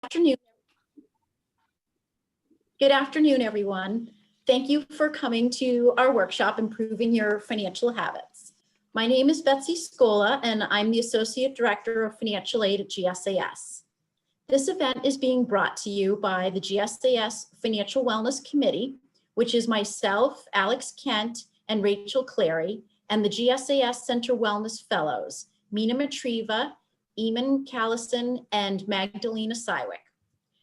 afternoon. Good afternoon, everyone. Thank you for coming to our workshop, Improving Your Financial Habits. My name is Betsy Scola, and I'm the Associate Director of Financial Aid at GSAS. This event is being brought to you by the GSAS Financial Wellness Committee, which is myself, Alex Kent, and Rachel Clary, and the GSAS Center Wellness Fellows, Mina Matriva, Eamon Callison, and Magdalena Sywick.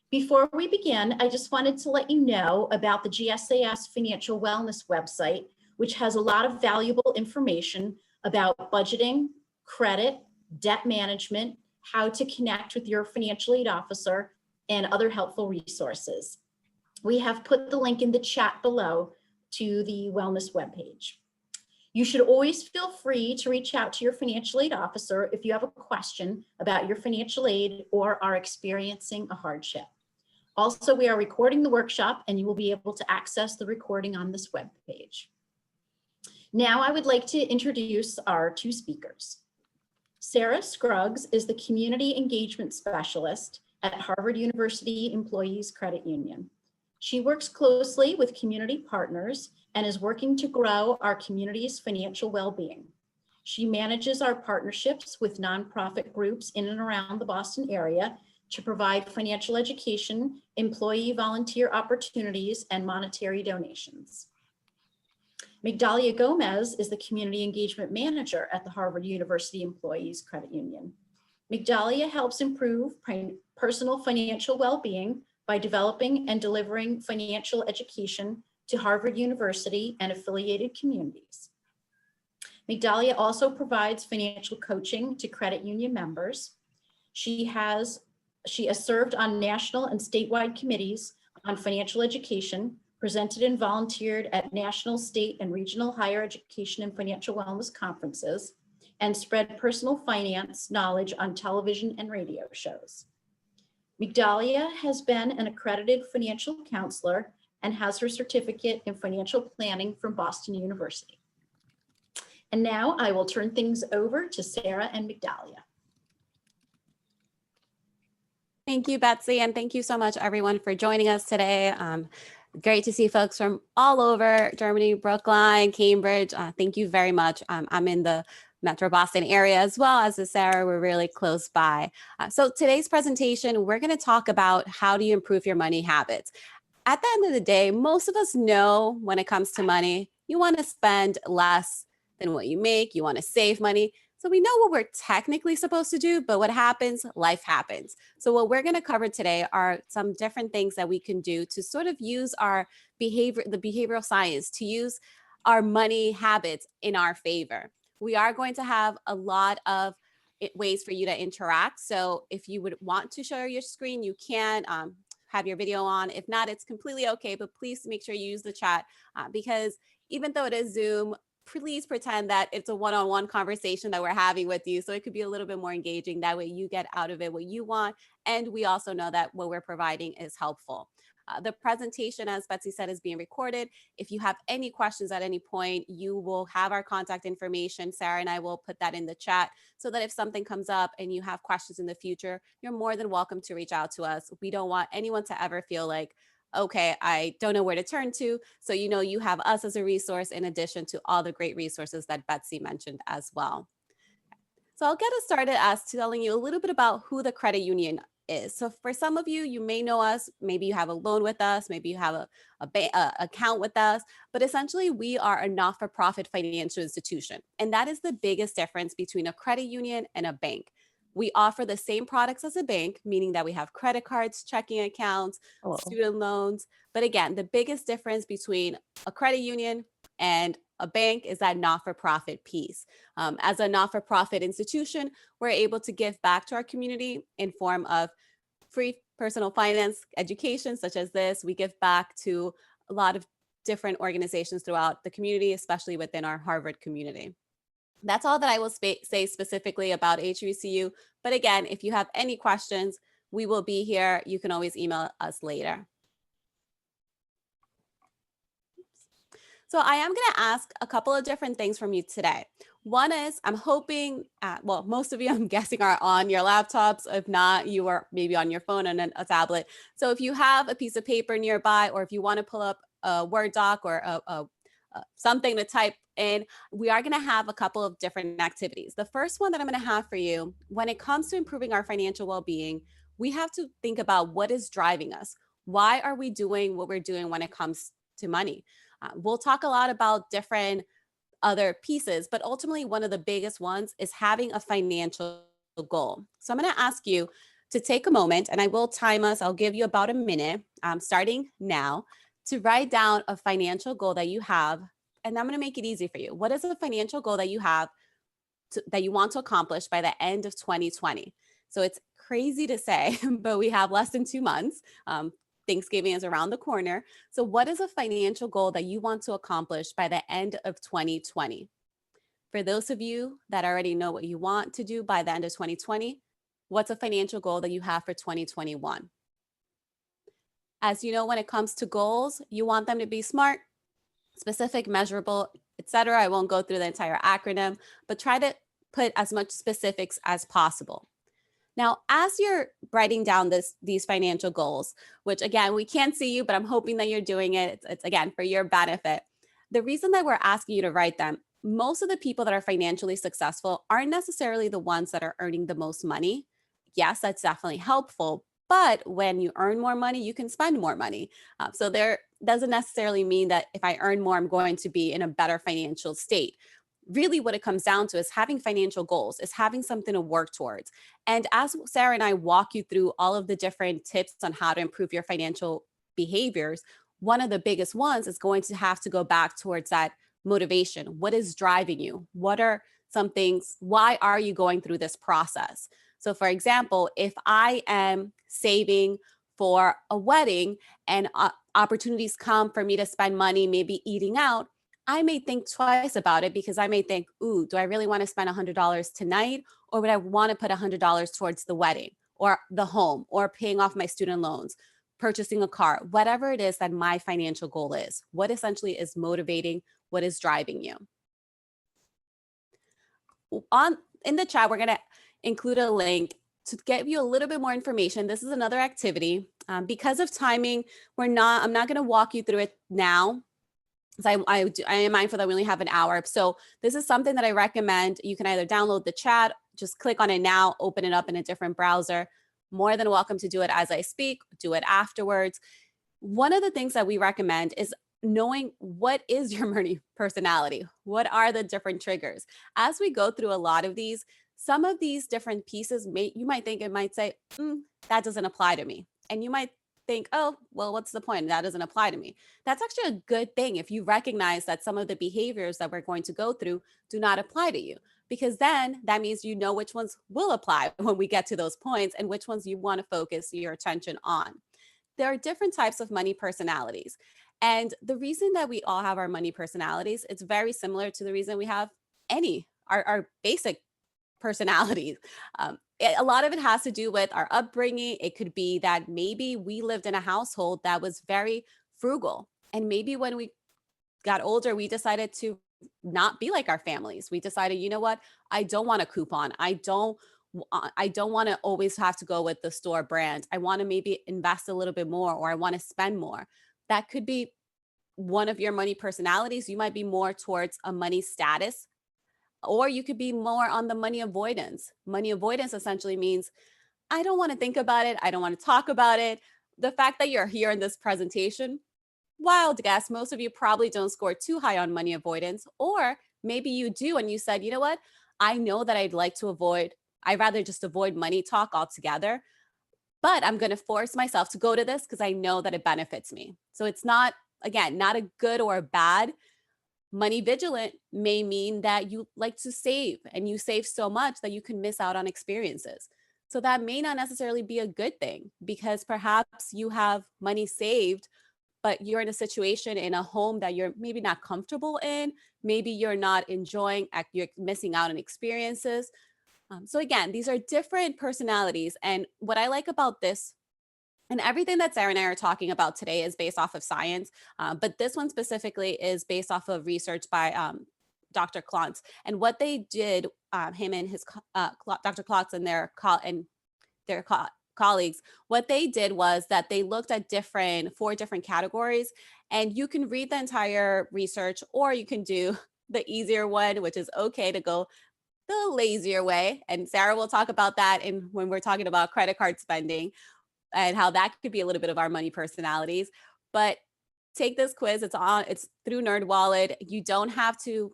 Before we begin, I just wanted to let you know about the GSAS Financial Wellness website, which has a lot of valuable information about budgeting, credit, debt management, how to connect with your financial aid officer, and other helpful resources. We have put the link in the chat below to the wellness webpage. You should always feel free to reach out to your financial aid officer if you have a question about your financial aid or are experiencing a hardship. Also, we are recording the workshop and you will be able to access the recording on this webpage. Now I would like to introduce our two speakers. Sarah Scruggs is the Community Engagement Specialist at Harvard University Employees Credit Union. She works closely with community partners and is working to grow our community's financial well-being. She manages our partnerships with nonprofit groups in and around the Boston area to provide financial education, employee volunteer opportunities, and monetary donations. Migdalia Gomez is the Community Engagement Manager at the Harvard University Employees Credit Union. Migdalia helps improve personal financial well-being by developing and delivering financial education to Harvard University and affiliated communities. Migdalia also provides financial coaching to credit union members. She has served on national and statewide committees on financial education, presented and volunteered at national, state, and regional higher education and financial wellness conferences, and spread personal finance knowledge on television and radio shows. Migdalia has been an accredited financial counselor and has her certificate in financial planning from Boston University. And now I will turn things over to Sarah and Migdalia. Thank you, Betsy, and thank you so much, everyone, for joining us today. Great to see folks from all over Germany, Brookline, Cambridge. Thank you very much. I'm in the Metro Boston area as well as Sarah. We're really close by. So today's presentation, we're going to talk about how do you improve your money habits. At the end of the day, most of us know when it comes to money, you want to spend less than what you make. You want to save money. So we know what we're technically supposed to do, but what happens? Life happens. So what we're going to cover today are some different things that we can do to sort of use our behavior, the behavioral science, to use our money habits in our favor. We are going to have a lot of ways for you to interact. So if you would want to share your screen, you can have your video on. If not, it's completely okay, but please make sure you use the chat because even though it is Zoom, please pretend that it's a one-on-one conversation that we're having with you. So it could be a little bit more engaging. That way you get out of it what you want. And we also know that what we're providing is helpful. The presentation, as Betsy said, is being recorded. If you have any questions at any point, you will have our contact information. Sarah and I will put that in the chat so that if something comes up and you have questions in the future, you're more than welcome to reach out to us. We don't want anyone to ever feel like, okay, I don't know where to turn to. So you know you have us as a resource in addition to all the great resources that Betsy mentioned as well. So I'll get us started as telling you a little bit about who the credit union is. So for some of you, you may know us, maybe you have a loan with us, maybe you have a account with us, but essentially we are a not-for-profit financial institution. And that is the biggest difference between a credit union and a bank. We offer the same products as a bank, meaning that we have credit cards, checking accounts, student loans. But again, the biggest difference between a credit union and a bank is that not-for-profit piece. As a not-for-profit institution, we're able to give back to our community in form of free personal finance education, such as this. We give back to a lot of different organizations throughout the community, especially within our Harvard community. That's all that I will say specifically about HVCU. But again, if you have any questions, we will be here. You can always email us later. So I am going to ask a couple of different things from you today. One is I'm hoping, well, most of you I'm guessing are on your laptops. If not, you are maybe on your phone and a tablet. So if you have a piece of paper nearby, or if you want to pull up a Word doc or something to type in, we are going to have a couple of different activities. The first one that I'm going to have for you, when it comes to improving our financial well-being, we have to think about what is driving us. Why are we doing what we're doing when it comes to money? We'll talk a lot about different other pieces, but ultimately one of the biggest ones is having a financial goal. So I'm going to ask you to take a moment, and I will time us. I'll give you about a minute, starting now, to write down a financial goal that you have. And I'm going to make it easy for you. What is a financial goal that you have that you want to accomplish by the end of 2020? So it's crazy to say, but we have less than 2 months. Thanksgiving is around the corner. So what is a financial goal that you want to accomplish by the end of 2020? For those of you that already know what you want to do by the end of 2020, what's a financial goal that you have for 2021? As you know, when it comes to goals, you want them to be smart, specific, measurable, etc. I won't go through the entire acronym, but try to put as much specifics as possible. Now, as you're writing down these financial goals, which again, we can't see you, but I'm hoping that you're doing it. It's again, for your benefit. The reason that we're asking you to write them, most of the people that are financially successful aren't necessarily the ones that are earning the most money. Yes, that's definitely helpful. But when you earn more money, you can spend more money. So there doesn't necessarily mean that if I earn more, I'm going to be in a better financial state. Really what it comes down to is having financial goals, is having something to work towards. And as Sarah and I walk you through all of the different tips on how to improve your financial behaviors, one of the biggest ones is going to have to go back towards that motivation. What is driving you? What are some things? Why are you going through this process? So for example, if I am saving for a wedding and opportunities come for me to spend money, maybe eating out, I may think twice about it, because I may think, ooh, do I really want to spend $100 tonight? Or would I want to put $100 towards the wedding or the home or paying off my student loans, purchasing a car, whatever it is that my financial goal is? What essentially is motivating? What is driving you? In the chat, we're going to include a link to give you a little bit more information. This is another activity. Because of timing, I'm not going to walk you through it now. So I am mindful that we only have an hour. So this is something that I recommend. You can either download the chat, just click on it now, open it up in a different browser. More than welcome to do it as I speak, do it afterwards. One of the things that we recommend is knowing what is your money personality. What are the different triggers? As we go through a lot of these, some of these different pieces, you might think it might say, that doesn't apply to me. And you might think, oh, well, what's the point? That doesn't apply to me. That's actually a good thing if you recognize that some of the behaviors that we're going to go through do not apply to you, because then that means you know which ones will apply when we get to those points and which ones you want to focus your attention on. There are different types of money personalities. And the reason that we all have our money personalities, it's very similar to the reason we have our basic personalities. A lot of it has to do with our upbringing. It could be that maybe we lived in a household that was very frugal. And maybe when we got older, we decided to not be like our families. We decided, you know what? I don't want a coupon. I don't want to always have to go with the store brand. I want to maybe invest a little bit more, or I want to spend more. That could be one of your money personalities. You might be more towards a money status, or you could be more on the money avoidance. Money avoidance essentially means I don't want to think about it. I don't want to talk about it. The fact that you're here in this presentation, wild guess, most of you probably don't score too high on money avoidance, or maybe you do and you said, you know what? I know that I'd rather just avoid money talk altogether, but I'm going to force myself to go to this because I know that it benefits me. So it's not, again, not a good or a bad. Money vigilant may mean that you like to save, and you save so much that you can miss out on experiences. So that may not necessarily be a good thing, because perhaps you have money saved, but you're in a situation in a home that you're maybe not comfortable in. Maybe you're not enjoying, you're missing out on experiences. So again, these are different personalities. And what I like about this And everything that Sarah and I are talking about today is based off of science, but this one specifically is based off of research by Dr. Klontz. And what they did, him and his Dr. Klontz and their colleagues, what they did was that they looked at 4 different categories, and you can read the entire research, or you can do the easier one, which is okay to go the lazier way. And Sarah will talk about that when we're talking about credit card spending and how that could be a little bit of our money personalities. But take this quiz. It's through NerdWallet. You don't have to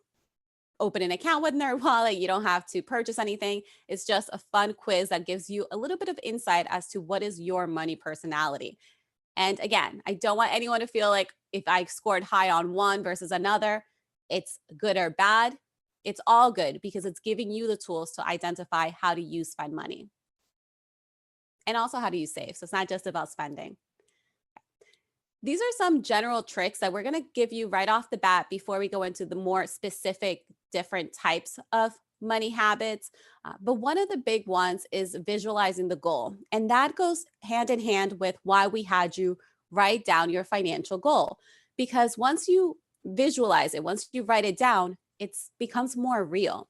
open an account with NerdWallet. You don't have to purchase anything. It's just a fun quiz that gives you a little bit of insight as to what is your money personality. And again, I don't want anyone to feel like if I scored high on one versus another, it's good or bad. It's all good because it's giving you the tools to identify how do you spend money and also how do you save. So it's not just about spending. These are some general tricks that we're going to give you right off the bat before we go into the more specific different types of money habits. But one of the big ones is visualizing the goal. And that goes hand in hand with why we had you write down your financial goal. Because once you visualize it, once you write it down, it becomes more real.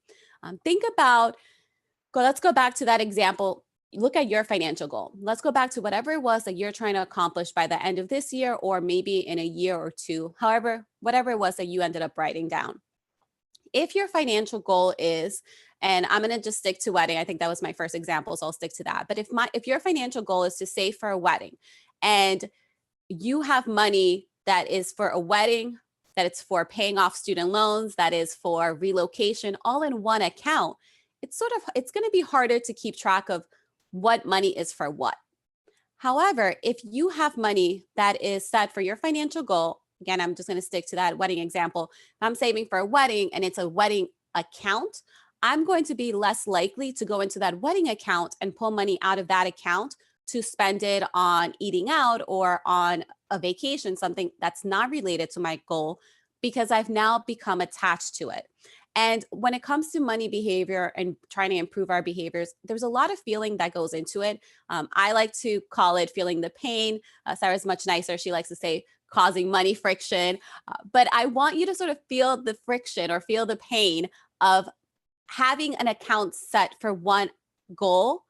Let's go back to that example. Look at your financial goal. Let's go back to whatever it was that you're trying to accomplish by the end of this year, or maybe in a year or two, whatever it was that you ended up writing down. If your financial goal is, and I'm going to just stick to wedding. I think that was my first example, so I'll stick to that. But if your financial goal is to save for a wedding, and you have money that is for a wedding, that it's for paying off student loans, that is for relocation, all in one account, it's going to be harder to keep track of what money is for what. However, if you have money that is set for your financial goal, again, I'm just going to stick to that wedding example. If I'm saving for a wedding and it's a wedding account, I'm going to be less likely to go into that wedding account and pull money out of that account to spend it on eating out or on a vacation, something that's not related to my goal, because I've now become attached to it. And when it comes to money behavior and trying to improve our behaviors, there's a lot of feeling that goes into it. I like to call it feeling the pain. Sarah's much nicer. She likes to say causing money friction. But I want you to sort of feel the friction or feel the pain of having an account set for one goal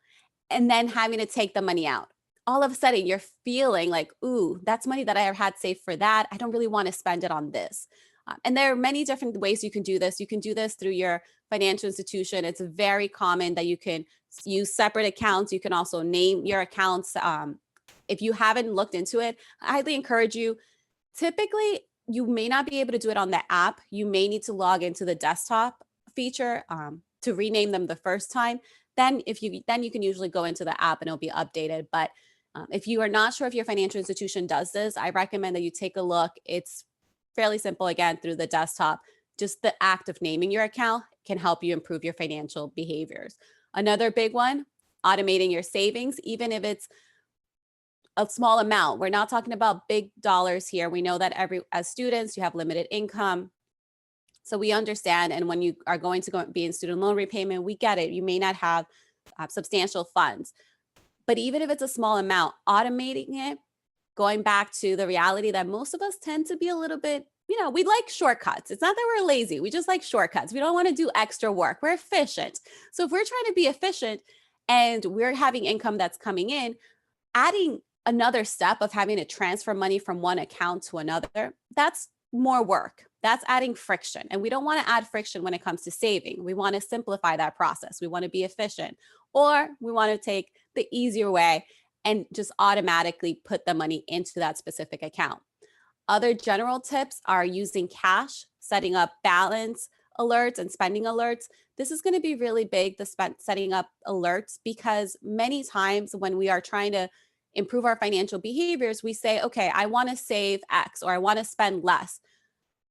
and then having to take the money out. All of a sudden, you're feeling like, ooh, that's money that I have had saved for that. I don't really want to spend it on this. And there are many different ways you can do this. You can do this through your financial institution. It's very common that you can use separate accounts. You can also name your accounts. If you haven't looked into it, I highly encourage you. Typically, you may not be able to do it on the app. You may need to log into the desktop feature to rename them the first time. Then you can usually go into the app and it'll be updated. But if you are not sure if your financial institution does this, I recommend that you take a look. It's fairly simple, again, through the desktop. Just the act of naming your account can help you improve your financial behaviors. Another big one, automating your savings, even if it's a small amount. We're not talking about big dollars here. We know that as students, you have limited income. So we understand. And when you are going to be in student loan repayment, we get it. You may not have substantial funds. But even if it's a small amount, automating it, going back to the reality that most of us tend to be a little bit, we like shortcuts. It's not that we're lazy. We just like shortcuts. We don't want to do extra work. We're efficient. So if we're trying to be efficient and we're having income that's coming in, adding another step of having to transfer money from one account to another, that's more work. That's adding friction. And we don't want to add friction when it comes to saving. We want to simplify that process. We want to be efficient, or we want to take the easier way and just automatically put the money into that specific account. Other general tips are using cash, setting up balance alerts and spending alerts. This is going to be really big, setting up alerts, because many times when we are trying to improve our financial behaviors, we say, okay, I want to save X or I want to spend less.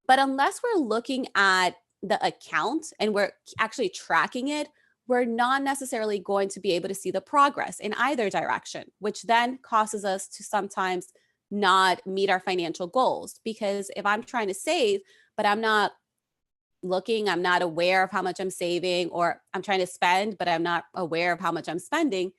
But unless we're looking at the account and we're actually tracking it, we're not necessarily going to be able to see the progress in either direction, which then causes us to sometimes not meet our financial goals. Because if I'm trying to save, but I'm not looking, I'm not aware of how much I'm saving, or I'm trying to spend, but I'm not aware of how much I'm spending,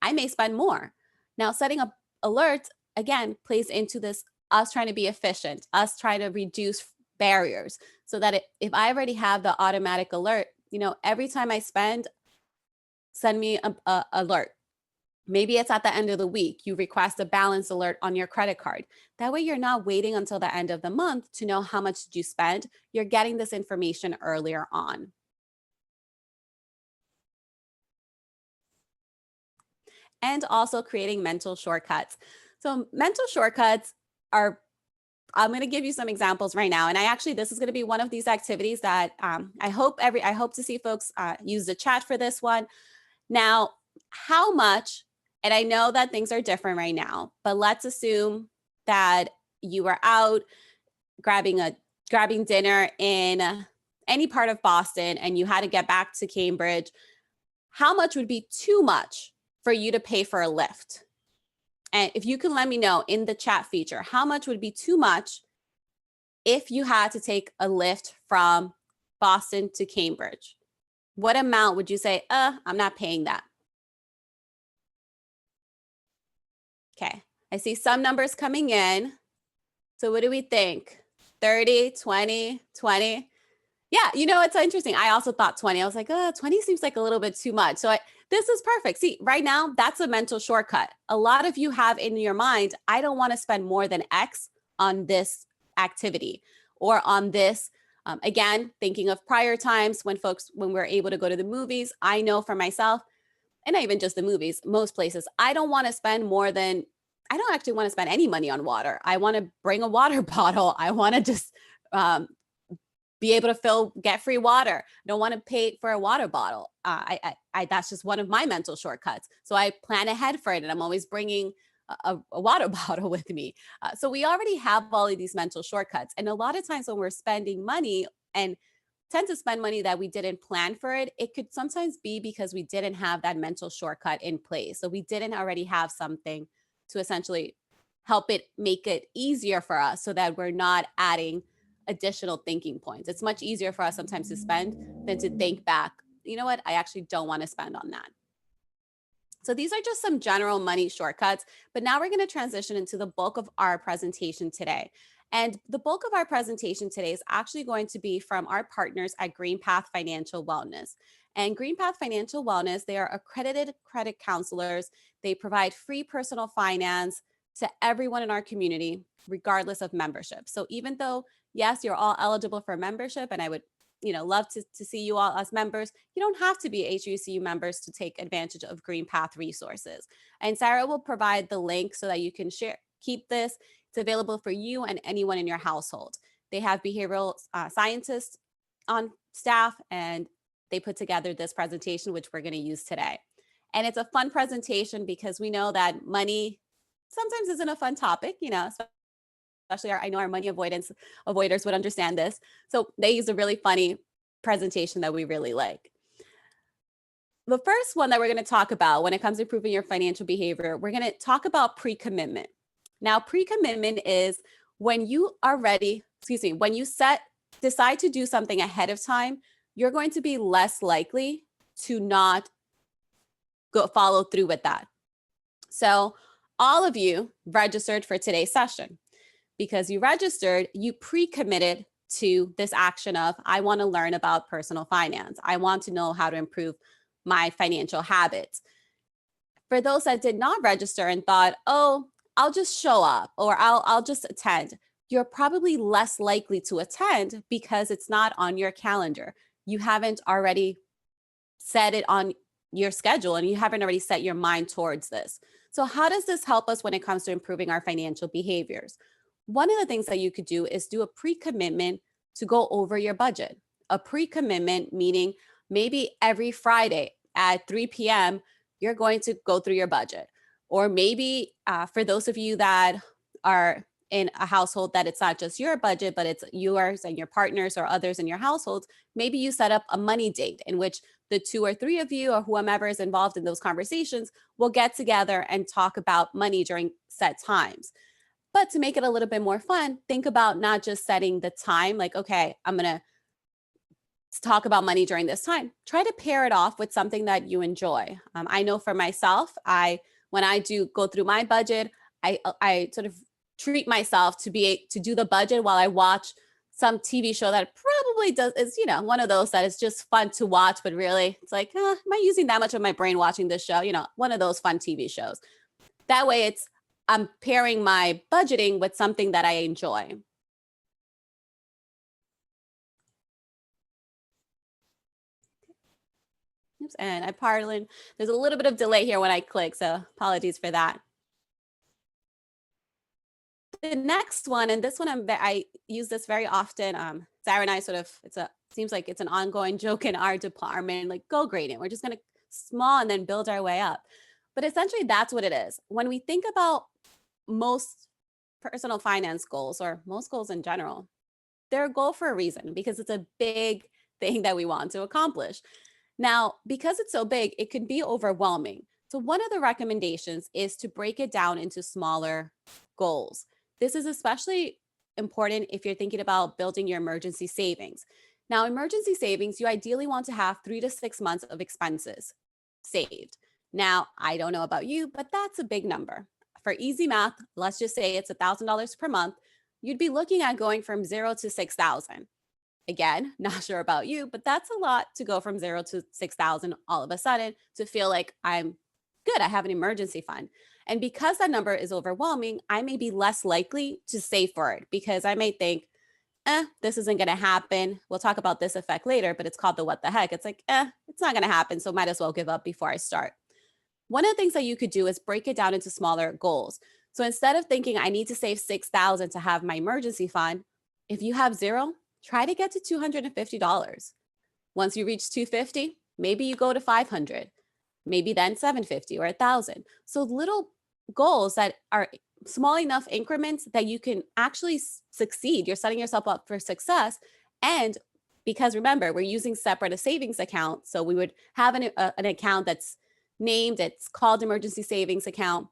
I may spend more. Now, setting up alert, again, plays into this, us trying to be efficient, us trying to reduce barriers, so that if I already have the automatic alert, every time I spend, send me a alert. Maybe it's at the end of the week, you request a balance alert on your credit card. That way you're not waiting until the end of the month to know how much did you spend. You're getting this information earlier on. And also creating mental shortcuts. So mental shortcuts are, I'm going to give you some examples right now. And this is going to be one of these activities that I hope to see folks use the chat for this one. Now, how much, and I know that things are different right now, but let's assume that you were out grabbing dinner in any part of Boston and you had to get back to Cambridge. How much would be too much for you to pay for a Lyft? And if you can let me know in the chat feature, how much would be too much if you had to take a Lyft from Boston to Cambridge? What amount would you say, I'm not paying that? Okay, I see some numbers coming in. So what do we think? 30, 20, 20? Yeah, it's interesting. I also thought 20. I was like, 20 seems like a little bit too much. So this is perfect. See, right now, that's a mental shortcut. A lot of you have in your mind, I don't want to spend more than X on this activity or on this. Again, thinking of prior times when we're able to go to the movies, I know for myself, and not even just the movies, most places, I don't actually want to spend any money on water. I want to bring a water bottle. I want to just be able to get free water. I don't want to pay for a water bottle. That's just one of my mental shortcuts. So I plan ahead for it, and I'm always bringing a water bottle with me. So we already have all of these mental shortcuts. And a lot of times when we're spending money and tend to spend money that we didn't plan for it could sometimes be because we didn't have that mental shortcut in place. So we didn't already have something to essentially make it easier for us so that we're not adding additional thinking points. It's much easier for us sometimes to spend than to think back, you know what, I actually don't want to spend on that. So these are just some general money shortcuts, but now we're going to transition into the bulk of our presentation today. And the bulk of our presentation today is actually going to be from our partners at GreenPath Financial Wellness. And GreenPath Financial Wellness, they are accredited credit counselors. They provide free personal finance to everyone in our community, regardless of membership. So even though, yes, you're all eligible for membership, and I would love to see you all as members, you don't have to be HVCU members to take advantage of GreenPath resources. And Sarah will provide the link so that you can keep this. It's available for you and anyone in your household. They have behavioral scientists on staff, and they put together this presentation, which we're going to use today. And it's a fun presentation because we know that money sometimes isn't a fun topic, especially I know our money avoiders would understand this. So they use a really funny presentation that we really like. The first one that we're going to talk about when it comes to improving your financial behavior, we're going to talk about pre-commitment. Now, pre-commitment is when you are ready, when you decide to do something ahead of time, you're going to be less likely to not follow through with that. So all of you registered for today's session. Because you registered, you pre-committed to this action of, I want to learn about personal finance. I want to know how to improve my financial habits. For those that did not register and thought, oh, I'll just show up or I'll just attend, you're probably less likely to attend because it's not on your calendar. You haven't already set it on your schedule and you haven't already set your mind towards this. So how does this help us when it comes to improving our financial behaviors? One of the things that you could do is do a pre-commitment to go over your budget. A pre-commitment meaning maybe every Friday at 3 p.m., you're going to go through your budget. Or maybe for those of you that are in a household that it's not just your budget, but it's yours and your partners or others in your household, maybe you set up a money date in which the 2 or 3 of you or whomever is involved in those conversations will get together and talk about money during set times. But to make it a little bit more fun, think about not just setting the time, like, okay, I'm going to talk about money during this time. Try to pair it off with something that you enjoy. I know for myself, when I do go through my budget, I sort of treat myself to do the budget while I watch some TV show that probably is, you know, one of those that is just fun to watch, but really it's like, am I using that much of my brain watching this show? You know, one of those fun TV shows. That way I'm pairing my budgeting with something that I enjoy. Oops, and there's a little bit of delay here when I click, so apologies for that. The next one, and this one I use this very often. Sarah and I seems like it's an ongoing joke in our department, like goal gradient. We're just going to small and then build our way up. But essentially that's what it is. When we think about most personal finance goals, or most goals in general, they're a goal for a reason, because it's a big thing that we want to accomplish. Now, because it's so big, it can be overwhelming. So one of the recommendations is to break it down into smaller goals. This is especially important if you're thinking about building your emergency savings. Now, emergency savings, you ideally want to have 3 to 6 months of expenses saved. Now, I don't know about you, but that's a big number. For easy math, let's just say it's $1,000 per month. You'd be looking at going from 0 to 6,000. Again, not sure about you, but that's a lot to go from 0 to 6,000 all of a sudden to feel like I'm good, I have an emergency fund. And because that number is overwhelming, I may be less likely to save for it, because I may think, this isn't going to happen. We'll talk about this effect later, but it's called the what the heck. It's like, it's not going to happen, so might as well give up before I start. One of the things that you could do is break it down into smaller goals. So instead of thinking I need to save 6,000 to have my emergency fund, if you have 0, try to get to $250. Once you reach 250, maybe you go to 500, maybe then 750 or 1,000. So little goals that are small enough increments that you can actually succeed. You're setting yourself up for success. And because remember, we're using separate a savings account. So we would have an account that's named, it's called emergency savings account.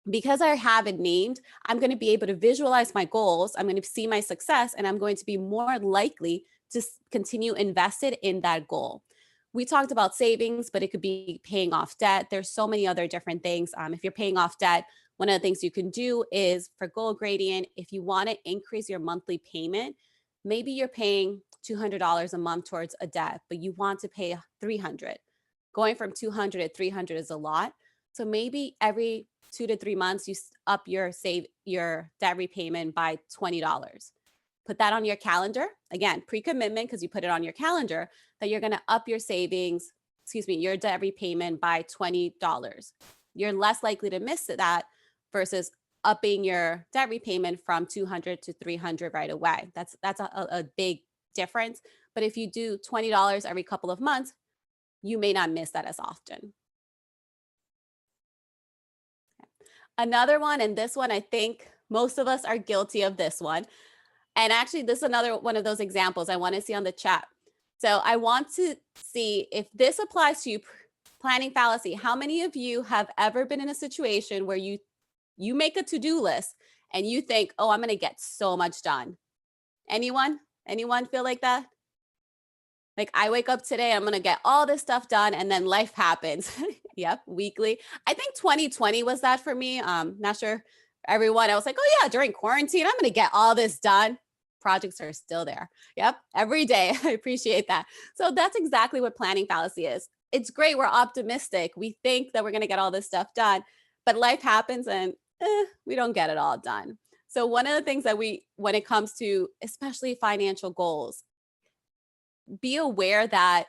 Because I have it named, I'm going to be able to visualize my goals. I'm going to see my success, and I'm going to be more likely to continue invested in that goal. We talked about savings, but it could be paying off debt. There's so many other different things. If you're paying off debt, one of the things you can do is for goal gradient, if you want to increase your monthly payment, maybe you're paying $200 a month towards a debt, but you want to pay $300. Going from $200 to $300 is a lot. So maybe every 2 to 3 months, you up your debt repayment by $20. Put that on your calendar. Again, pre-commitment, because you put it on your calendar that you're going to up your your debt repayment by $20. You're less likely to miss that versus upping your debt repayment from $200 to $300 right away. That's a big difference. But if you do $20 every couple of months, you may not miss that as often. Another one, and this one, I think most of us are guilty of this one. And actually, this is another one of those examples I want to see on the chat. So I want to see if this applies to you, planning fallacy. How many of you have ever been in a situation where you make a to-do list and you think, oh, I'm going to get so much done? Anyone feel like that? Like, I wake up today, I'm going to get all this stuff done, and then life happens. Yep, weekly. I think 2020 was that for me. Not sure everyone. I was like, oh yeah, during quarantine, I'm going to get all this done. Projects are still there. Yep, every day. I appreciate that. So that's exactly what planning fallacy is. It's great. We're optimistic. We think that we're going to get all this stuff done, but life happens and we don't get it all done. So one of the things that when it comes to especially financial goals, be aware that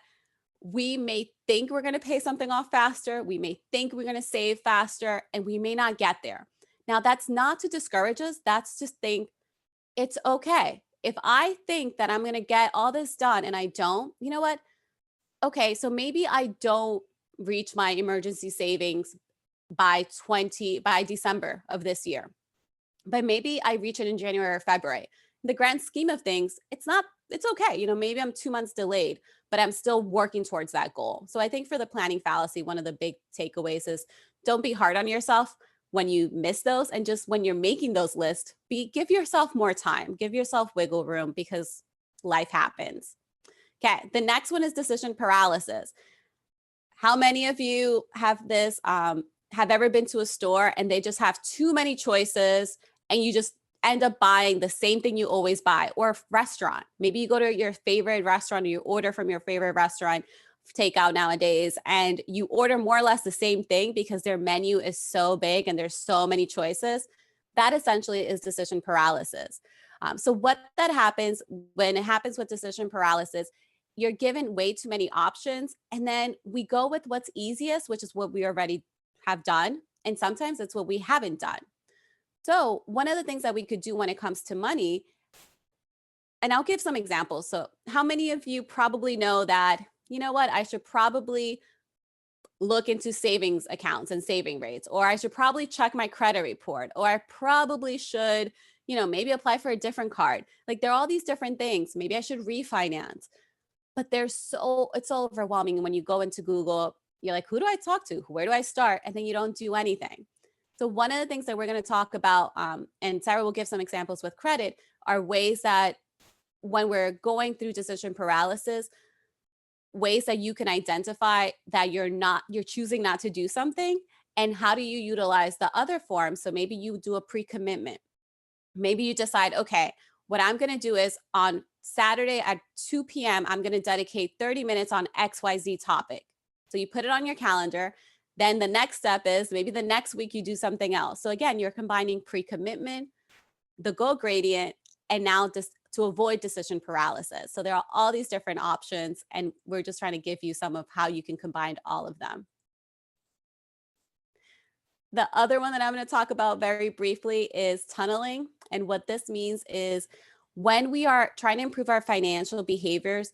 we may think we're going to pay something off faster. We may think we're going to save faster, and we may not get there. Now, that's not to discourage us. That's just think it's okay. If I think that I'm going to get all this done and I don't, you know what? Okay, so maybe I don't reach my emergency savings by December of this year, but maybe I reach it in January or February. In the grand scheme of things, it's okay. Maybe I'm 2 months delayed, but I'm still working towards that goal. So I think for the planning fallacy, one of the big takeaways is don't be hard on yourself when you miss those. And just when you're making those lists, give yourself more time, give yourself wiggle room, because life happens. Okay. The next one is decision paralysis. How many of you have this? have ever been to a store and they just have too many choices and you just end up buying the same thing you always buy? Or a restaurant, maybe you go to your favorite restaurant or you order from your favorite restaurant, takeout nowadays, and you order more or less the same thing because their menu is so big and there's so many choices. That essentially is decision paralysis. So what that happens when it happens with decision paralysis, you're given way too many options, and then we go with what's easiest, which is what we already have done. And sometimes it's what we haven't done. So one of the things that we could do when it comes to money, and I'll give some examples. So how many of you probably know that, you know what, I should probably look into savings accounts and saving rates, or I should probably check my credit report, or I probably should, maybe apply for a different card. Like there are all these different things. Maybe I should refinance, but it's so overwhelming. When you go into Google, you're like, who do I talk to? Where do I start? And then you don't do anything. So one of the things that we're going to talk about, and Sarah will give some examples with credit, are ways that when we're going through decision paralysis, ways that you can identify that you're choosing not to do something, and how do you utilize the other forms. So maybe you do a pre-commitment. Maybe you decide, okay, what I'm going to do is on Saturday at 2 p.m., I'm going to dedicate 30 minutes on XYZ topic. So you put it on your calendar. Then the next step is maybe the next week you do something else. So again, you're combining pre-commitment, the goal gradient, and now just to avoid decision paralysis. So there are all these different options, and we're just trying to give you some of how you can combine all of them. The other one that I'm going to talk about very briefly is tunneling. And what this means is when we are trying to improve our financial behaviors,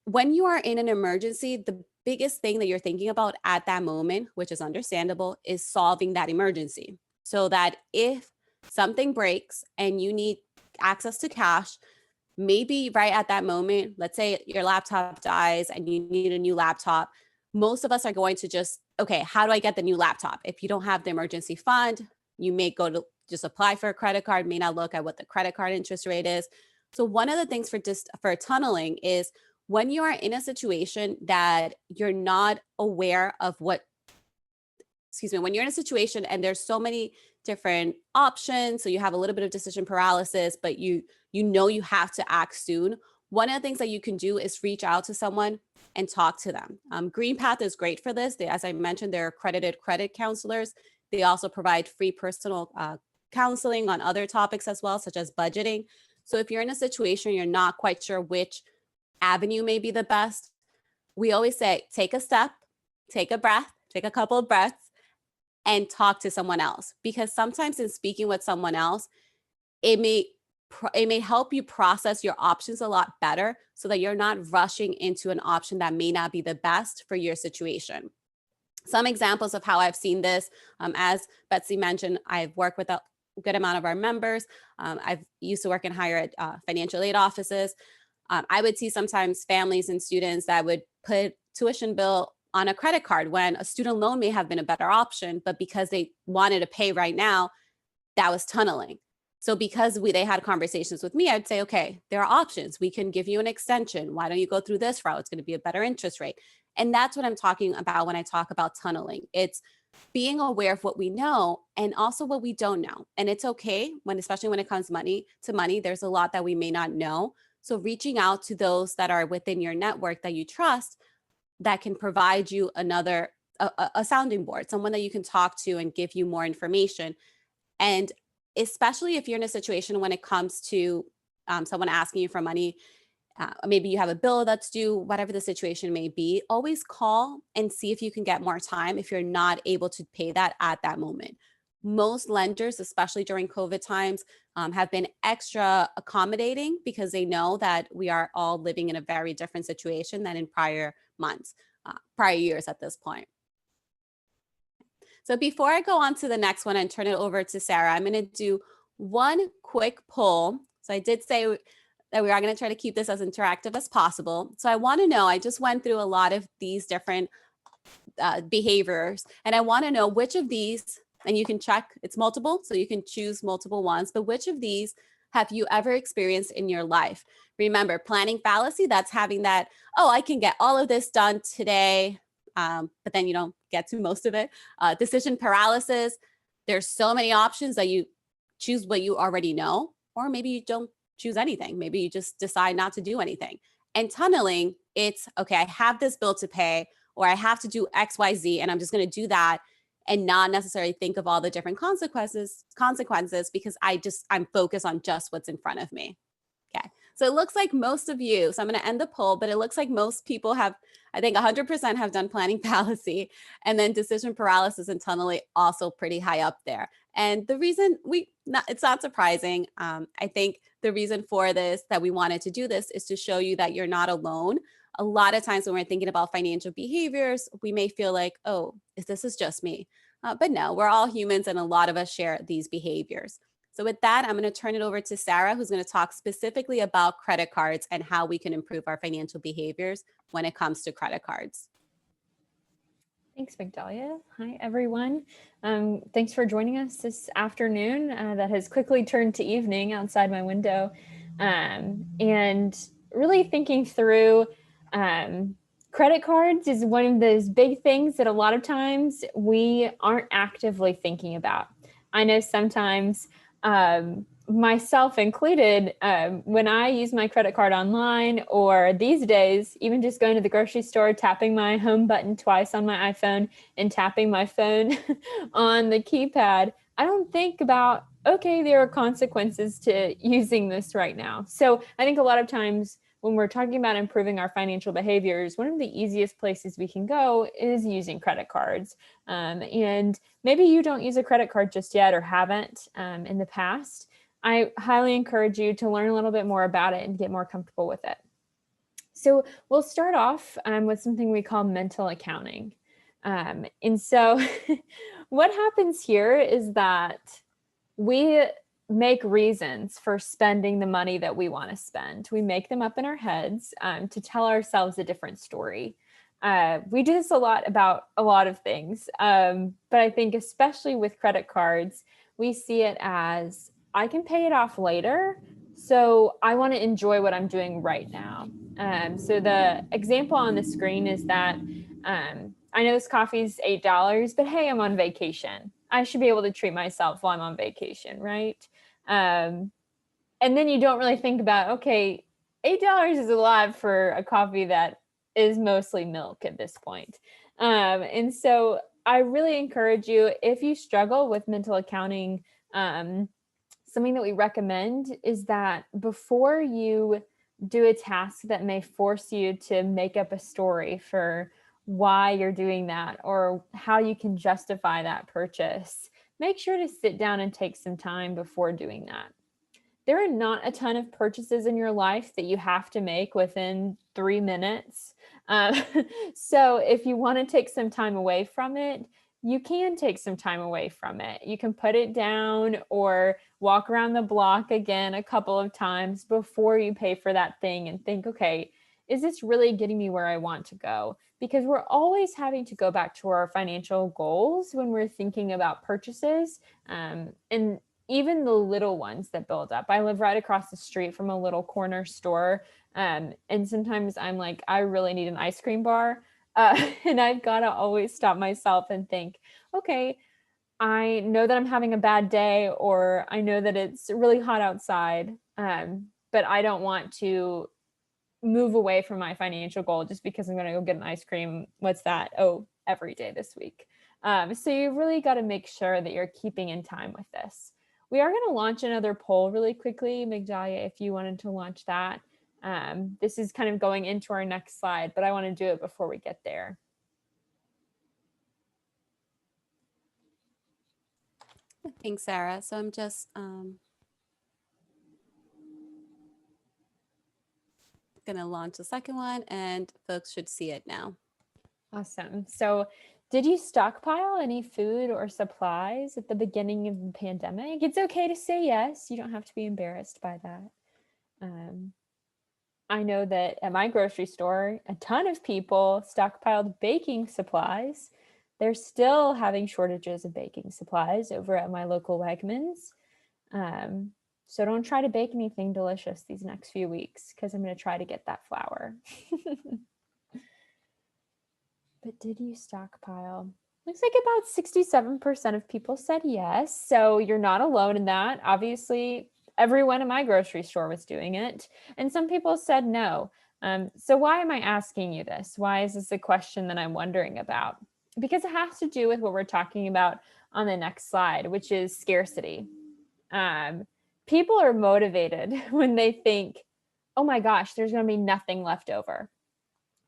when you are in an emergency, the biggest thing that you're thinking about at that moment, which is understandable, is solving that emergency. So that if something breaks and you need access to cash, maybe right at that moment, let's say your laptop dies and you need a new laptop, most of us are going to just, okay, how do I get the new laptop? If you don't have the emergency fund, you may go to just apply for a credit card, may not look at what the credit card interest rate is. So one of the things for tunneling is when you are in a situation that you're not aware of when you're in a situation and there's so many different options, so you have a little bit of decision paralysis, but you you have to act soon. One of the things that you can do is reach out to someone and talk to them. GreenPath is great for this. As I mentioned, they're accredited credit counselors. They also provide free personal counseling on other topics as well, such as budgeting. So if you're in a situation you're not quite sure which avenue may be the best, we always say, take a step, take a breath, take a couple of breaths, and talk to someone else. Because sometimes in speaking with someone else, it may help you process your options a lot better so that you're not rushing into an option that may not be the best for your situation. Some examples of how I've seen this, as Betsy mentioned, I've worked with a good amount of our members. I've used to work in higher ed financial aid offices. I would see sometimes families and students that would put tuition bill on a credit card when a student loan may have been a better option, but because they wanted to pay right now, that was tunneling. So because they had conversations with me, I'd say, okay, there are options. We can give you an extension. Why don't you go through this route? It's going to be a better interest rate. And that's what I'm talking about when I talk about tunneling. It's being aware of what we know and also what we don't know. And it's okay especially when it comes to money, there's a lot that we may not know. So reaching out to those that are within your network that you trust, that can provide you a sounding board, someone that you can talk to and give you more information. And especially if you're in a situation when it comes to someone asking you for money, maybe you have a bill that's due, whatever the situation may be, always call and see if you can get more time if you're not able to pay that at that moment. Most lenders, especially during COVID times, have been extra accommodating because they know that we are all living in a very different situation than in prior years at this point. So before I go on to the next one and turn it over to Sarah, I'm going to do one quick poll. So I did say that we are going to try to keep this as interactive as possible. So I want to know, I just went through a lot of these different behaviors, and I want to know which of these, and you can check, it's multiple, so you can choose multiple ones, but which of these have you ever experienced in your life? Remember, planning fallacy, that's having that, oh, I can get all of this done today. but then you don't get to most of it. Decision paralysis. There's so many options that you choose what you already know, or maybe you don't choose anything. Maybe you just decide not to do anything. And tunneling, it's okay, I have this bill to pay, or I have to do X, Y, Z, and I'm just going to do that and not necessarily think of all the different consequences because I'm focused on just what's in front of me. Okay. So it looks like most of you, so I'm going to end the poll, but it looks like most people have, I think 100% have done planning fallacy, and then decision paralysis and tunneling also pretty high up there. And the reason it's not surprising. I think the reason for this, that we wanted to do this, is to show you that you're not alone. A lot of times when we're thinking about financial behaviors, we may feel like, oh, this is just me. But no, we're all humans and a lot of us share these behaviors. So with that, I'm going to turn it over to Sarah, who's going to talk specifically about credit cards and how we can improve our financial behaviors when it comes to credit cards. Thanks, Migdalia. Hi, everyone. Thanks for joining us this afternoon that has quickly turned to evening outside my window. And really thinking through credit cards is one of those big things that a lot of times we aren't actively thinking about. I know sometimes, myself included, when I use my credit card online, or these days, even just going to the grocery store, tapping my home button twice on my iPhone and tapping my phone on the keypad, I don't think about, okay, there are consequences to using this right now. So I think a lot of times when we're talking about improving our financial behaviors, one of the easiest places we can go is using credit cards. And maybe you don't use a credit card just yet or haven't in the past. I highly encourage you to learn a little bit more about it and get more comfortable with it. So we'll start off with something we call mental accounting. And so what happens here is that we make reasons for spending the money that we want to spend. We make them up in our heads to tell ourselves a different story. We do this a lot about a lot of things, but I think especially with credit cards, we see it as, I can pay it off later, so I want to enjoy what I'm doing right now. So the example on the screen is that I know this coffee is $8, but hey, I'm on vacation. I should be able to treat myself while I'm on vacation, right? And then you don't really think about, okay, $8 is a lot for a coffee that is mostly milk at this point. And so I really encourage you, if you struggle with mental accounting, something that we recommend is that before you do a task that may force you to make up a story for why you're doing that or how you can justify that purchase, make sure to sit down and take some time before doing that. There are not a ton of purchases in your life that you have to make within 3 minutes. So if you want to take some time away from it, you can take some time away from it. You can put it down or walk around the block again a couple of times before you pay for that thing and think, okay, is this really getting me where I want to go? Because we're always having to go back to our financial goals when we're thinking about purchases, and even the little ones that build up. I live right across the street from a little corner store, and sometimes I'm like, I really need an ice cream bar. And I've got to always stop myself and think, okay, I know that I'm having a bad day, or I know that it's really hot outside, but I don't want to move away from my financial goal just because I'm going to go get an ice cream. What's that? Oh, every day this week. So you really got to make sure that you're keeping in time with this. We are going to launch another poll really quickly, Migdalia, if you wanted to launch that. This is kind of going into our next slide, but I want to do it before we get there. Thanks, Sarah. So I'm just going to launch the second one and folks should see it now. Awesome. So did you stockpile any food or supplies at the beginning of the pandemic? It's okay to say yes. You don't have to be embarrassed by that. I know that at my grocery store, a ton of people stockpiled baking supplies. They're still having shortages of baking supplies over at my local Wegmans. So don't try to bake anything delicious these next few weeks because I'm going to try to get that flour. But did you stockpile? Looks like about 67% of people said yes. So you're not alone in that. Obviously, everyone in my grocery store was doing it. And some people said no. So why am I asking you this? Why is this a question that I'm wondering about? Because it has to do with what we're talking about on the next slide, which is scarcity. People are motivated when they think, oh my gosh, there's going to be nothing left over.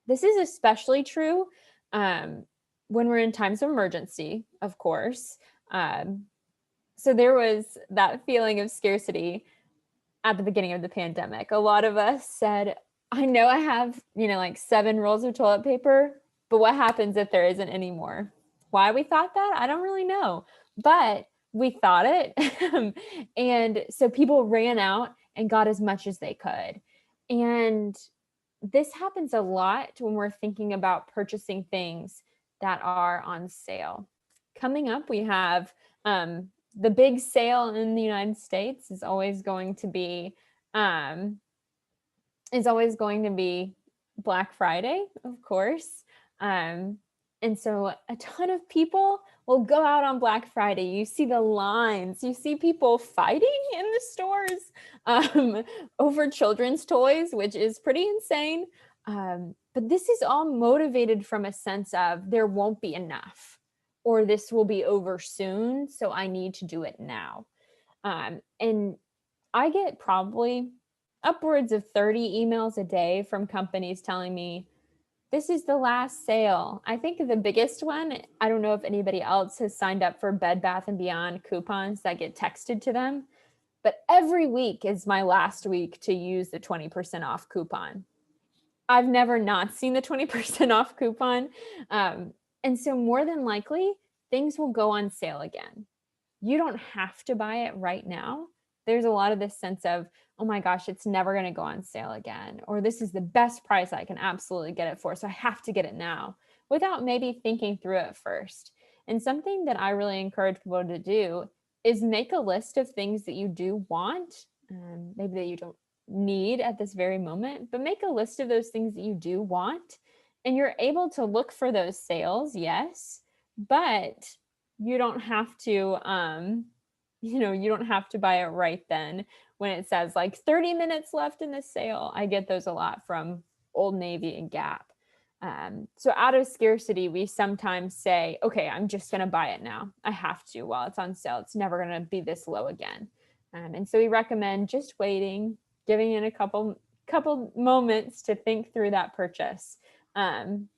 This is especially true when we're in times of emergency, of course. So there was that feeling of scarcity at the beginning of the pandemic. A lot of us said, I know I have, like 7 rolls of toilet paper, but what happens if there isn't any more? Why we thought that, I don't really know, but we thought it. And so people ran out and got as much as they could. And this happens a lot when we're thinking about purchasing things that are on sale. Coming up, we have the big sale in the United States is always going to be Black Friday, of course. And so a ton of people will go out on Black Friday. You see the lines, you see people fighting in the stores over children's toys, which is pretty insane. But this is all motivated from a sense of there won't be enough, or this will be over soon, so I need to do it now. And I get probably upwards of 30 emails a day from companies telling me, this is the last sale. I think the biggest one, I don't know if anybody else has signed up for Bed Bath & Beyond coupons that get texted to them, but every week is my last week to use the 20% off coupon. I've never not seen the 20% off coupon. And so more than likely, things will go on sale again. You don't have to buy it right now. There's a lot of this sense of, oh my gosh, it's never going to go on sale again, or this is the best price I can absolutely get it for, so I have to get it now, without maybe thinking through it first. And something that I really encourage people to do is make a list of things that you do want, maybe that you don't need at this very moment, but make a list of those things that you do want, and you're able to look for those sales, yes, but you don't have to you don't have to buy it right then when it says like 30 minutes left in the sale. I get those a lot from Old Navy and Gap. So out of scarcity, we sometimes say, okay, I'm just going to buy it now. I have to while it's on sale. It's never going to be this low again. And so we recommend just waiting, giving it a couple moments to think through that purchase. And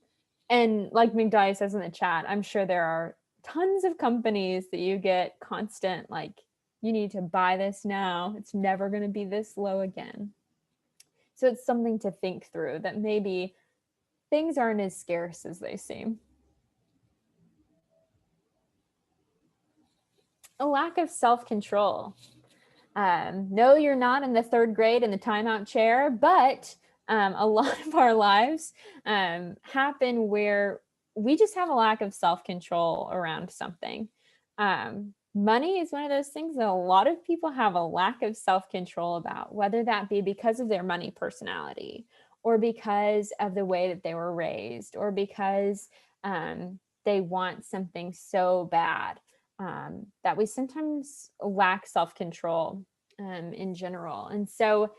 like Migdalia says in the chat, I'm sure there are tons of companies that you get constant, like, you need to buy this now. It's never going to be this low again. So it's something to think through, that maybe things aren't as scarce as they seem. A lack of self-control. No, you're not in the 3rd grade in the timeout chair, but a lot of our lives happen where we just have a lack of self-control around something. Money is one of those things that a lot of people have a lack of self-control about, whether that be because of their money personality, or because of the way that they were raised, or because they want something so bad that we sometimes lack self-control in general. And so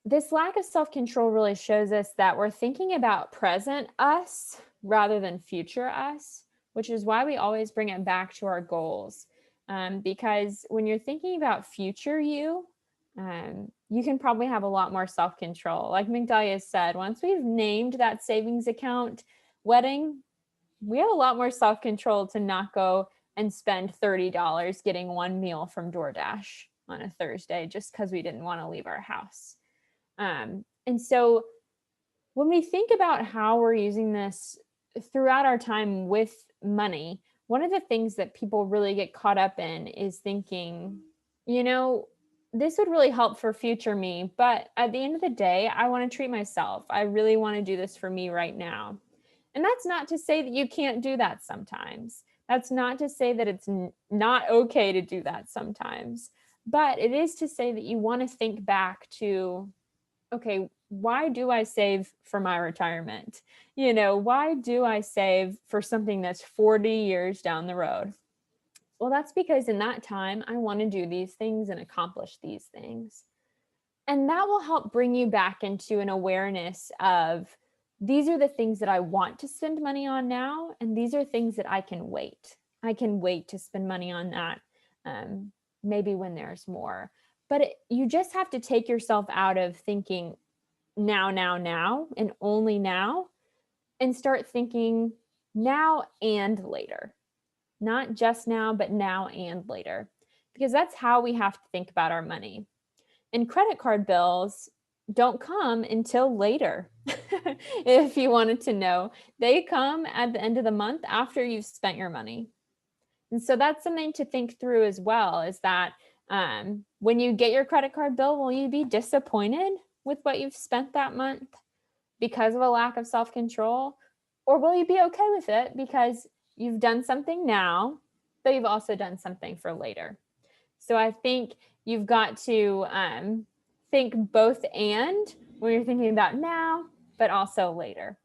this lack of self-control really shows us that we're thinking about present us rather than future us, which is why we always bring it back to our goals. Because when you're thinking about future you can probably have a lot more self-control. Like Migdalia said, once we've named that savings account wedding, we have a lot more self-control to not go and spend $30 getting one meal from DoorDash on a Thursday just because we didn't want to leave our house. And so when we think about how we're using this throughout our time with money, one of the things that people really get caught up in is thinking, this would really help for future me, but at the end of the day, I want to treat myself. I really want to do this for me right now. And that's not to say that you can't do that sometimes. That's not to say that it's not okay to do that sometimes, but it is to say that you want to think back to, okay, why do I save for my retirement? You know, why do I save for something that's 40 years down the road? Well, that's because in that time, I want to do these things and accomplish these things. And that will help bring you back into an awareness of, these are the things that I want to spend money on now, and these are things that I can wait. I can wait to spend money on that, maybe when there's more. But you just have to take yourself out of thinking now, and only now, and start thinking now and later. Not just now, but now and later, because that's how we have to think about our money. And credit card bills don't come until later. If you wanted to know, they come at the end of the month after you've spent your money. And so that's something to think through as well, is that when you get your credit card bill, will you be disappointed with what you've spent that month because of a lack of self-control? Or will you be okay with it because you've done something now, but you've also done something for later? So I think you've got to think both and when you're thinking about now, but also later.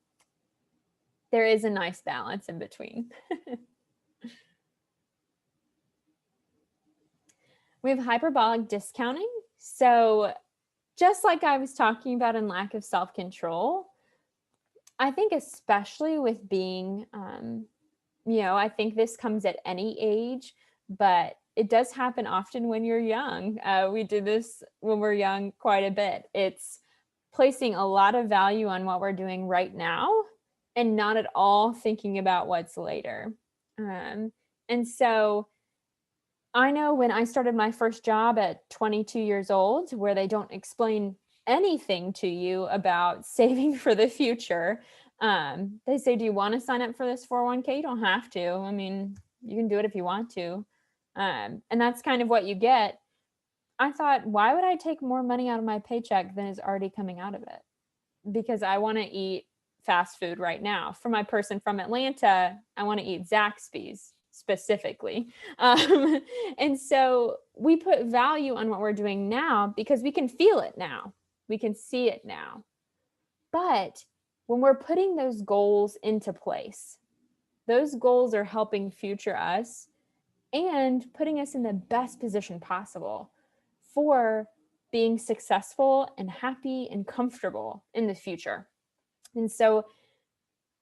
There is a nice balance in between. We have hyperbolic discounting. So just like I was talking about in lack of self-control, I think especially with being, I think this comes at any age, but it does happen often when you're young. We do this when we're young quite a bit. It's placing a lot of value on what we're doing right now and not at all thinking about what's later. And so I know when I started my first job at 22 years old, where they don't explain anything to you about saving for the future, they say, do you want to sign up for this 401k? You don't have to. I mean, you can do it if you want to. And that's kind of what you get. I thought, why would I take more money out of my paycheck than is already coming out of it? Because I want to eat fast food right now. For my person from Atlanta, I want to eat Zaxby's specifically. And so we put value on what we're doing now because we can feel it now. We can see it now. But when we're putting those goals into place, those goals are helping future us and putting us in the best position possible for being successful and happy and comfortable in the future. And so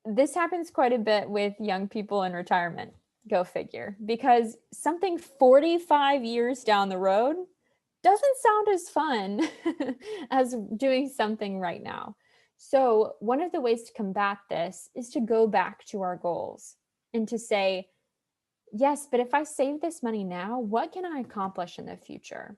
this happens quite a bit with young people in retirement, go figure, because something 45 years down the road doesn't sound as fun as doing something right now. So one of the ways to combat this is to go back to our goals and to say, yes, but if I save this money now, what can I accomplish in the future?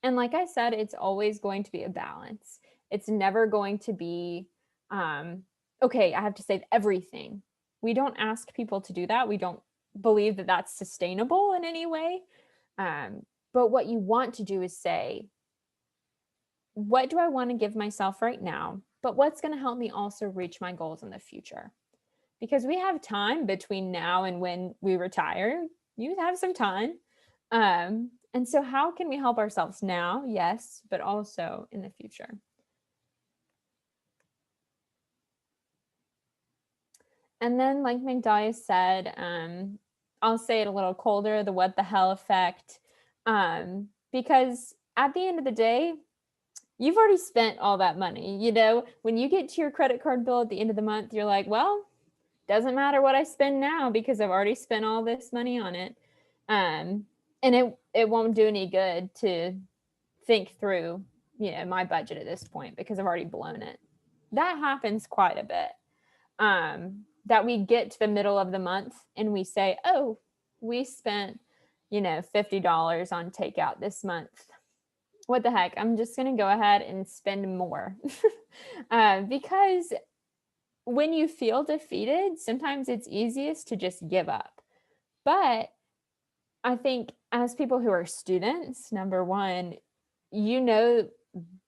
And like I said, it's always going to be a balance. It's never going to be, okay, I have to save everything. We don't ask people to do that. We don't believe that that's sustainable in any way. But what you want to do is say, what do I want to give myself right now? But what's going to help me also reach my goals in the future? Because we have time between now and when we retire. You have some time. And so how can we help ourselves now? Yes, but also in the future. And then, like Magdalia said, I'll say it a little colder, the what the hell effect. Because at the end of the day, you've already spent all that money. You know, when you get to your credit card bill at the end of the month, you're like, well, doesn't matter what I spend now because I've already spent all this money on it. And it won't do any good to think through, my budget at this point because I've already blown it. That happens quite a bit. That we get to the middle of the month and we say, oh, we spent, $50 on takeout this month. What the heck? I'm just going to go ahead and spend more. Because when you feel defeated, sometimes it's easiest to just give up. But I think as people who are students, number one, the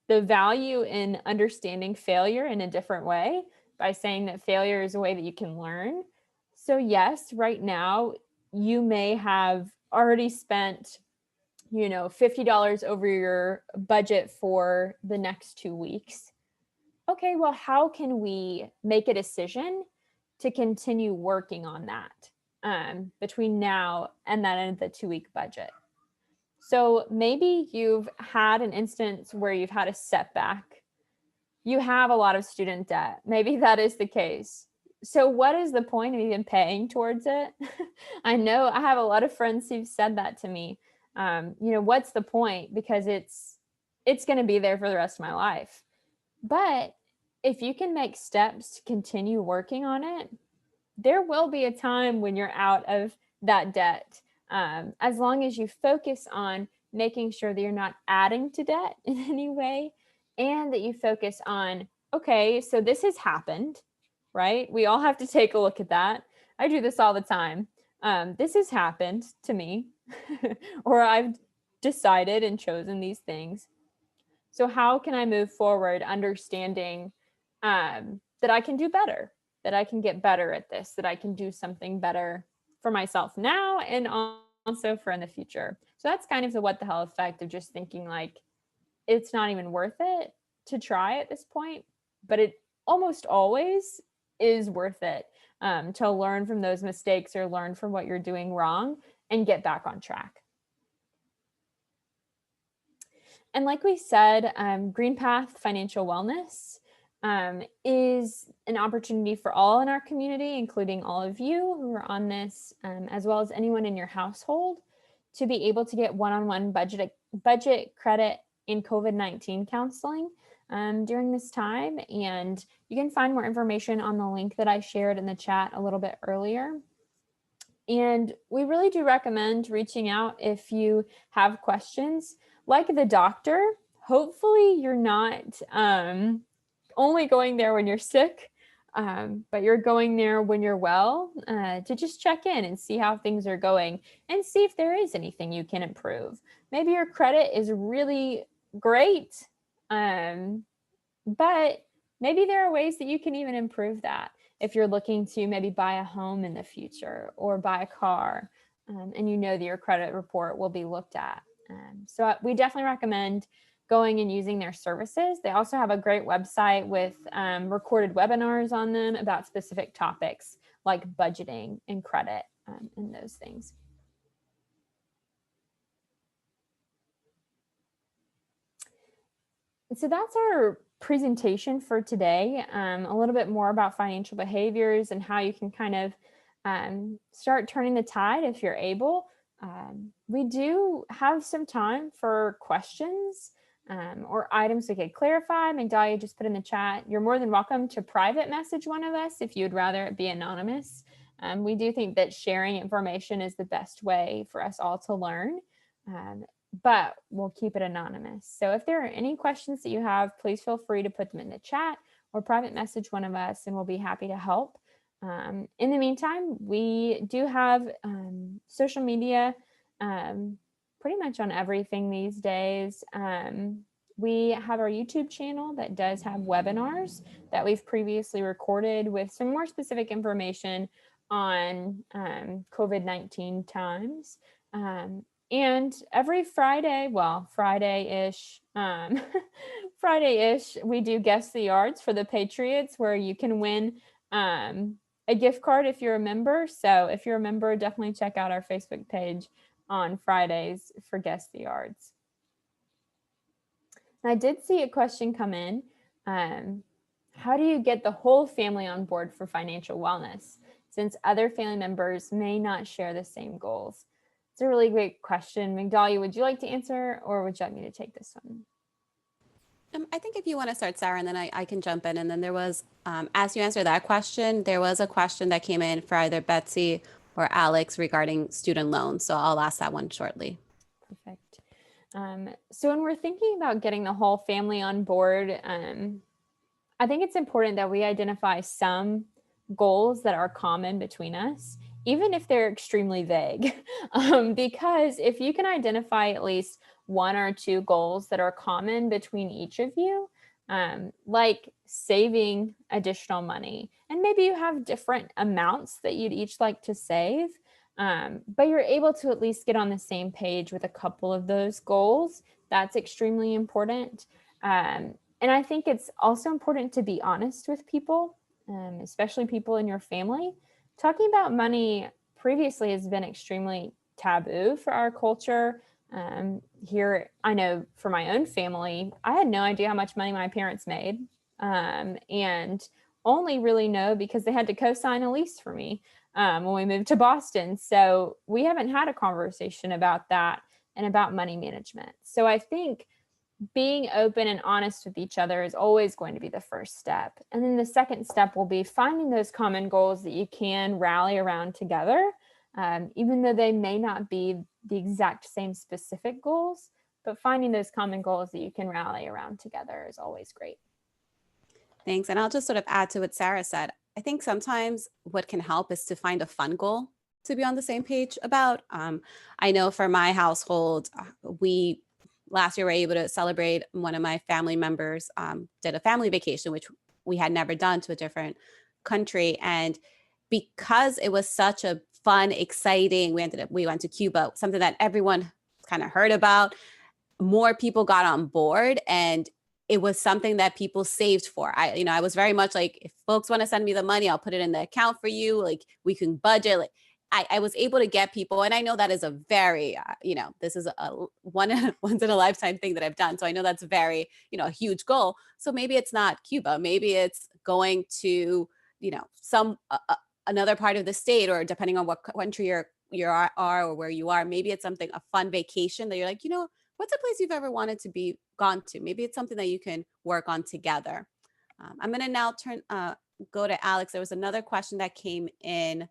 value in understanding failure in a different way by saying that failure is a way that you can learn. So yes, right now, you may have already spent, $50 over your budget for the next 2 weeks. okay, well, how can we make a decision to continue working on that between now and that end of the 2-week budget? So maybe you've had an instance where you've had a setback. You have a lot of student debt. Maybe that is the case. So what is the point of even paying towards it? I know I have a lot of friends who've said that to me. What's the point? Because it's going to be there for the rest of my life. But if you can make steps to continue working on it, there will be a time when you're out of that debt. As long as you focus on making sure that you're not adding to debt in any way, and that you focus on, okay, so this has happened, right? We all have to take a look at that. I do this all the time. This has happened to me, or I've decided and chosen these things. So how can I move forward understanding that I can do better, that I can get better at this, that I can do something better for myself now and also for in the future? So that's kind of the what the hell effect of just thinking like, it's not even worth it to try at this point, but it almost always is worth it to learn from those mistakes or learn from what you're doing wrong and get back on track. And like we said, Green Path Financial Wellness is an opportunity for all in our community, including all of you who are on this, as well as anyone in your household, to be able to get one-on-one budget credit in COVID-19 counseling during this time. And you can find more information on the link that I shared in the chat a little bit earlier. And we really do recommend reaching out if you have questions. Like the doctor, hopefully you're not only going there when you're sick, but you're going there when you're well to just check in and see how things are going and see if there is anything you can improve. Maybe your credit is really great, but maybe there are ways that you can even improve that if you're looking to maybe buy a home in the future or buy a car, and you know that your credit report will be looked at. So we definitely recommend going and using their services. They also have a great website with recorded webinars on them about specific topics like budgeting and credit and those things. So that's our presentation for today, a little bit more about financial behaviors and how you can kind of start turning the tide if you're able. We do have some time for questions or items we could clarify. Magdalia just put in the chat, you're more than welcome to private message one of us if you'd rather it be anonymous. We do think that sharing information is the best way for us all to learn. But we'll keep it anonymous. So if there are any questions that you have, please feel free to put them in the chat or private message one of us, and we'll be happy to help. In the meantime, we do have social media pretty much on everything these days. We have our YouTube channel that does have webinars that we've previously recorded with some more specific information on COVID-19 times. And every Friday, well, Friday-ish, Friday-ish, we do Guess the Yards for the Patriots, where you can win a gift card if you're a member. So if you're a member, definitely check out our Facebook page on Fridays for Guess the Yards. And I did see a question come in. How do you get the whole family on board for financial wellness, since other family members may not share the same goals? It's a really great question. Magdalia, would you like to answer, or would you like me to take this one? I think if you want to start, Sarah, and then I can jump in. And then there was, as you answer that question, there was a question that came in for either Betsy or Alex regarding student loans. So I'll ask that one shortly. Perfect. So when we're thinking about getting the whole family on board, I think it's important that we identify some goals that are common between us, even if they're extremely vague, because if you can identify at least one or two goals that are common between each of you, like saving additional money, and maybe you have different amounts that you'd each like to save, but you're able to at least get on the same page with a couple of those goals. That's extremely important. And And I think it's also important to be honest with people, especially people in your family. Talking about money previously has been extremely taboo for our culture. Here, I know for my own family, I had no idea how much money my parents made, and only really know because they had to co-sign a lease for me when we moved to Boston. So we haven't had a conversation about that and about money management. So I think being open and honest with each other is always going to be the first step. And then the second step will be finding those common goals that you can rally around together, even though they may not be the exact same specific goals, but finding those common goals that you can rally around together is always great. Thanks. And I'll just sort of add to what Sarah said. I think sometimes what can help is to find a fun goal to be on the same page about. I know for my household, we last year were able to celebrate. One of my family members did a family vacation, which we had never done, to a different country. And because it was such a fun, exciting, we went to Cuba, something that everyone kind of heard about, more people got on board, and it was something that people saved for. I was very much like, if folks want to send me the money, I'll put it in the account for you. Like, we can budget. Like, I was able to get people, and I know that is a very, this is a once in a lifetime thing that I've done. So I know that's very, a huge goal. So maybe it's not Cuba, maybe it's going to, some another part of the state, or depending on what country you are or where you are, maybe it's something, a fun vacation that you're like, what's a place you've ever wanted to be gone to? Maybe it's something that you can work on together. I'm going to now go to Alex. There was another question that came in.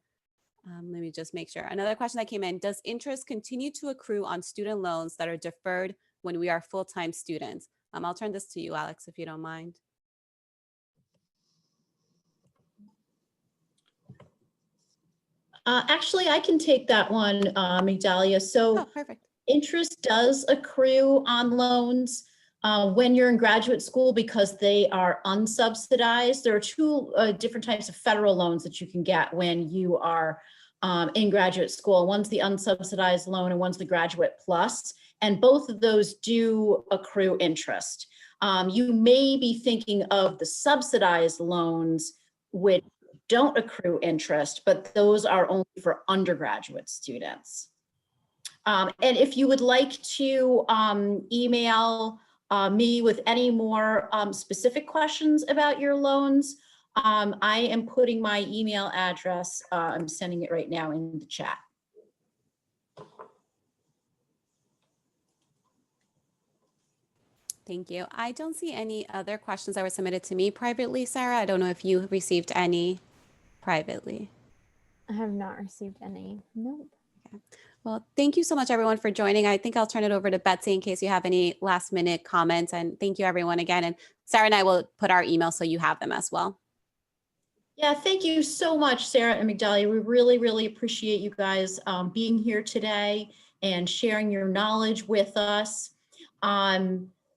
Let me just make sure. Another question that came in: does interest continue to accrue on student loans that are deferred when we are full-time students? I'll turn this to you, Alex, if you don't mind. Actually, I can take that one, Migdalia. So perfect. Interest does accrue on loans when you're in graduate school because they are unsubsidized. There are two different types of federal loans that you can get when you are in graduate school. One's the unsubsidized loan and one's the Graduate Plus. And both of those do accrue interest. You may be thinking of the subsidized loans, which don't accrue interest, but those are only for undergraduate students. And if you would like to email me with any more specific questions about your loans, I am putting my email address, I'm sending it right now in the chat. Thank you. I don't see any other questions that were submitted to me privately, Sarah. I don't know if you received any privately. I have not received any. Nope. Okay. Well, thank you so much, everyone, for joining. I think I'll turn it over to Betsy in case you have any last minute comments. And thank you, everyone, again. And Sarah and I will put our email so you have them as well. Yeah, thank you so much, Sarah and Migdalia. We really, really appreciate you guys being here today and sharing your knowledge with us.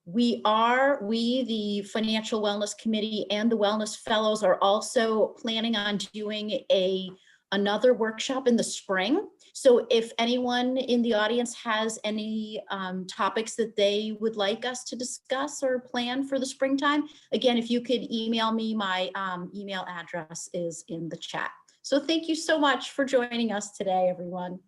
We, the Financial Wellness Committee and the Wellness Fellows, are also planning on doing another workshop in the spring. So if anyone in the audience has any topics that they would like us to discuss or plan for the springtime, again, if you could email me, my email address is in the chat. So thank you so much for joining us today, everyone.